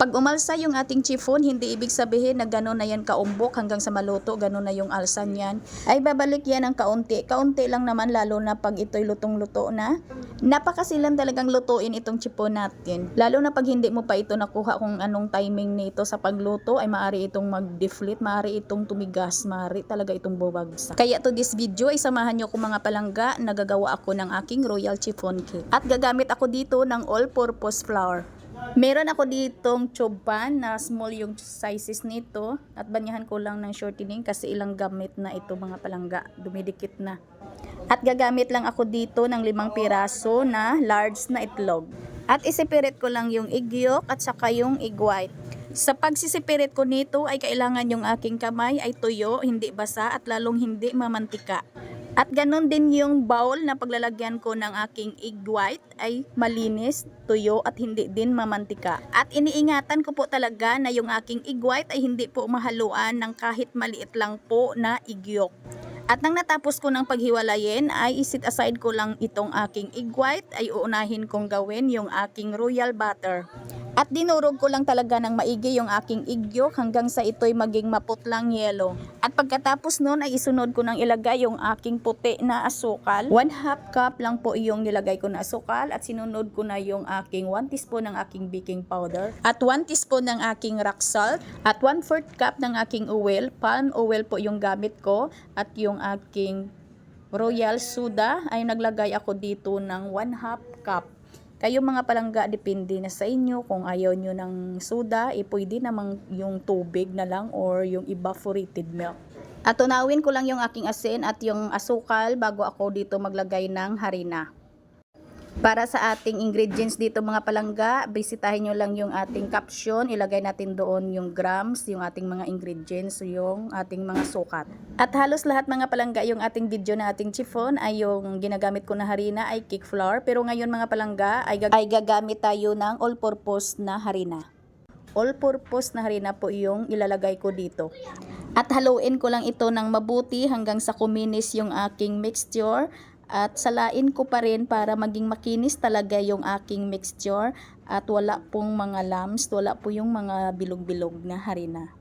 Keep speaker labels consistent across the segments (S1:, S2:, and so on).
S1: Pag umalsa yung ating chiffon, hindi ibig sabihin na gano'n na yan kaumbok hanggang sa maluto, gano'n na yung alsa niyan. Ay babalik yan ng kaunti. Kaunti lang naman, lalo na pag ito'y lutong-luto na. Napakasilan talagang lutuin itong chiffon natin. Lalo na pag hindi mo pa ito nakuha kung anong timing nito sa pagluto, ay maaari itong mag-deflate, maaari itong tumigas, maaari talaga itong bubagsak. Kaya to this video ay samahan nyo kung mga palangga, nagagawa ako ng aking royal chiffon cake. At gagamit ako dito ng all-purpose flour. Meron ako ditong tube pan na small yung sizes nito at banyahan ko lang ng shortening kasi ilang gamit na ito mga palangga, dumidikit na. At gagamit lang ako dito ng 5 piraso na large na itlog. At isipirit ko lang yung egg yolk at saka yung egg white. Sa pagsisipirit ko nito ay kailangan yung aking kamay ay tuyo, hindi basa at lalong hindi mamantika. At ganun din yung bowl na paglalagyan ko ng aking egg white ay malinis, tuyo at hindi din mamantika. At iniingatan ko po talaga na yung aking egg white ay hindi po mahaluan ng kahit maliit lang po na egg yolk. At nang natapos ko ng paghiwalayin ay isit aside ko lang itong aking egg white ay uunahin kong gawin yung aking royal butter. At dinurog ko lang talaga ng maigi yung aking egg yolk hanggang sa ito'y maging maputlang yelo. At pagkatapos nun ay isunod ko nang ilagay yung aking puti na asukal. 1/2 cup lang po yung nilagay ko na asukal at sinunod ko na yung aking 1 teaspoon ng aking baking powder. At 1 teaspoon ng aking rock salt. At 1/4 cup ng aking oil. Palm oil po yung gamit ko. At yung aking royal soda ay naglagay ako dito ng 1/2 cup. Kayo mga palangga, depende na sa inyo. Kung ayaw nyo ng soda, pwede namang yung tubig na lang or yung evaporated milk. At tunawin ko lang yung aking asin at yung asukal bago ako dito maglagay ng harina. Para sa ating ingredients dito mga palangga, bisitahin nyo lang yung ating caption. Ilagay natin doon yung grams, yung ating mga ingredients, yung ating mga sukat. At halos lahat mga palangga, yung ating video na ating chiffon ay yung ginagamit ko na harina ay cake flour. Pero ngayon mga palangga ay gagamit tayo ng all-purpose na harina. All-purpose na harina po yung ilalagay ko dito. At haluin ko lang ito ng mabuti hanggang sa kuminis yung aking mixture. At salain ko pa rin para maging makinis talaga yung aking mixture at wala pong mga lumps, wala po yung mga bilog-bilog na harina.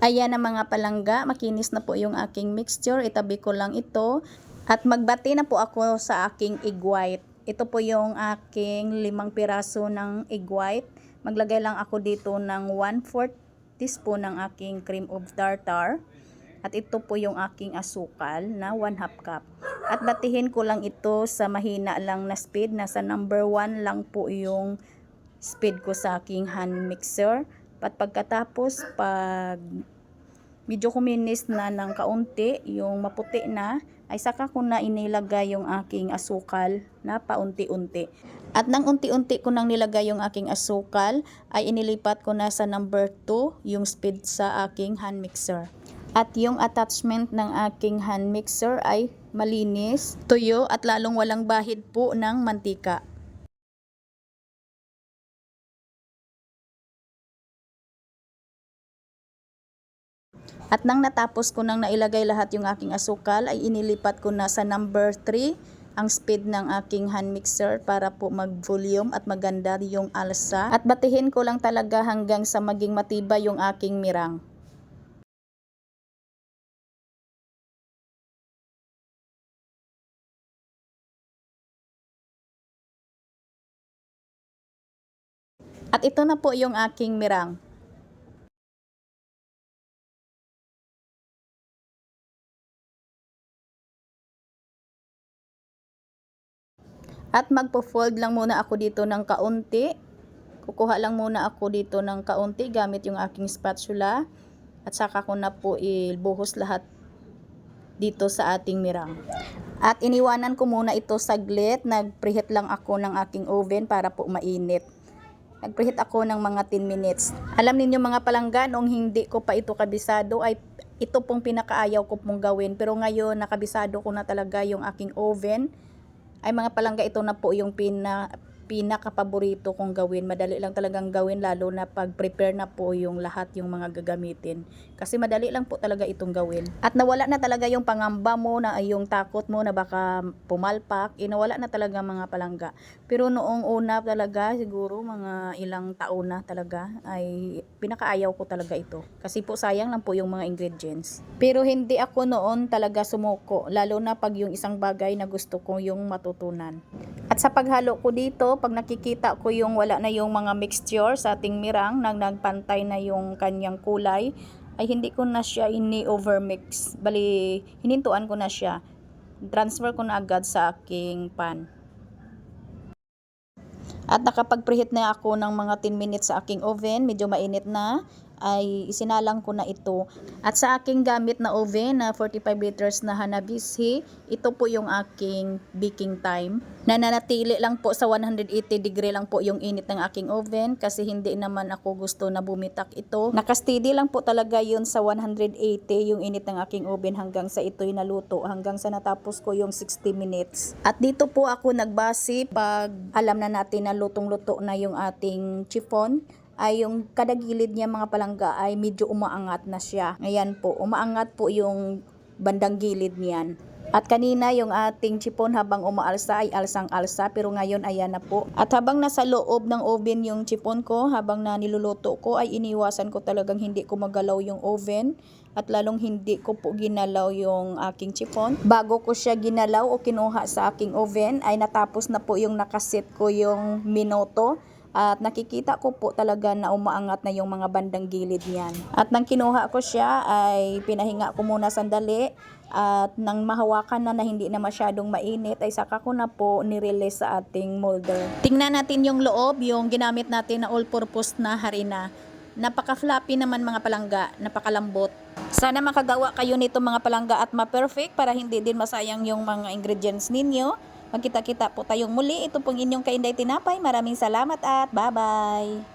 S1: Ayan na mga palangga, makinis na po yung aking mixture. Itabi ko lang ito at magbati na po ako sa aking egg white. Ito po yung aking 5 piraso ng egg white. Maglagay lang ako dito ng 1/4 teaspoon ng aking cream of tartar. At ito po yung aking asukal na 1/2 cup. At batihin ko lang ito sa mahina lang na speed. Nasa number 1 lang po yung speed ko sa aking hand mixer. At pagkatapos, pag medyo kuminis na ng kaunti, yung maputi na, ay saka ko na inilagay yung aking asukal na paunti-unti. At nang unti-unti ko nang nilagay yung aking asukal, ay inilipat ko na sa number 2, yung speed sa aking hand mixer. At yung attachment ng aking hand mixer ay malinis, tuyo at lalong walang bahid po ng mantika. At nang natapos ko nang nailagay lahat yung aking asukal ay inilipat ko na sa number 3 ang speed ng aking hand mixer para po mag-volume at maganda yung alsa. At batihin ko lang talaga hanggang sa maging matibay yung aking mirang. At ito na po yung aking mirang. At magpo-fold lang muna ako dito ng kaunti. Kukuha lang muna ako dito ng kaunti gamit yung aking spatula. At saka ko na po ibuhos lahat dito sa ating mirang. At iniwanan ko muna ito saglit. Nag-preheat lang ako ng aking oven para po mainit. Nag-preheat ako ng mga 10 minutes. Alam ninyo mga palangga, noong hindi ko pa ito kabisado ay ito pong pinakaayaw ko pong gawin. Pero ngayon nakabisado ko na talaga yung aking oven. Ay mga palangga, ito na po yung pinaka-paborito kong gawin. Madali lang talagang gawin lalo na pag prepare na po yung lahat yung mga gagamitin. Kasi madali lang po talaga itong gawin. At nawala na talaga yung pangamba mo na yung takot mo na baka pumalpak. Nawala na talaga mga palangga. Pero noong una talaga siguro mga ilang taon na talaga ay pinakaayaw ko talaga ito. Kasi po sayang lang po yung mga ingredients. Pero hindi ako noon talaga sumuko. Lalo na pag yung isang bagay na gusto ko yung matutunan. At sa paghalo ko dito, pag nakikita ko yung wala na yung mga mixture sa ating mirang, nagpantay na yung kanyang kulay, ay hindi ko na siya ini-overmix. Bali, hinintuan ko na siya. Transfer ko na agad sa aking pan. At nakapag-preheat na ako ng mga 10 minutes sa aking oven, medyo mainit na, ay isinalang ko na ito. At sa aking gamit na oven na 45 liters na Hanabishi, ito po yung aking baking time. Nananatili lang po sa 180 degree lang po yung init ng aking oven kasi hindi naman ako gusto na bumitak ito. Nakasteady lang po talaga yun sa 180 yung init ng aking oven hanggang sa ito'y naluto, hanggang sa natapos ko yung 60 minutes. At dito po ako nagbase pag alam na natin na lutong-luto na yung ating chiffon, ay yung kada gilid niya mga palangga ay medyo umaangat na siya. Ayan po, umaangat po yung bandang gilid niyan. At kanina yung ating chiffon habang umaalsa ay alsang-alsa, pero ngayon ayan na po. At habang nasa loob ng oven yung chiffon ko, habang na niluluto ko ay iniwasan ko talagang hindi ko magalaw yung oven. At lalong hindi ko po ginalaw yung aking chiffon. Bago ko siya ginalaw o kinuha sa aking oven ay natapos na po yung nakaset ko yung minuto. At nakikita ko po talaga na umaangat na yung mga bandang gilid niyan. At nang kinuha ko siya ay pinahinga ko muna sandali. At nang mahawakan na hindi na masyadong mainit ay saka ko na po nirelease sa ating molder. Tingnan natin yung loob, yung ginamit natin na all-purpose na harina. Napaka-floppy naman mga palangga, napakalambot. Sana makagawa kayo nito mga palangga at ma-perfect para hindi din masayang yung mga ingredients ninyo. Magkita-kita po tayong muli. Ito pong inyong Kainday Tinapay. Maraming salamat at bye-bye!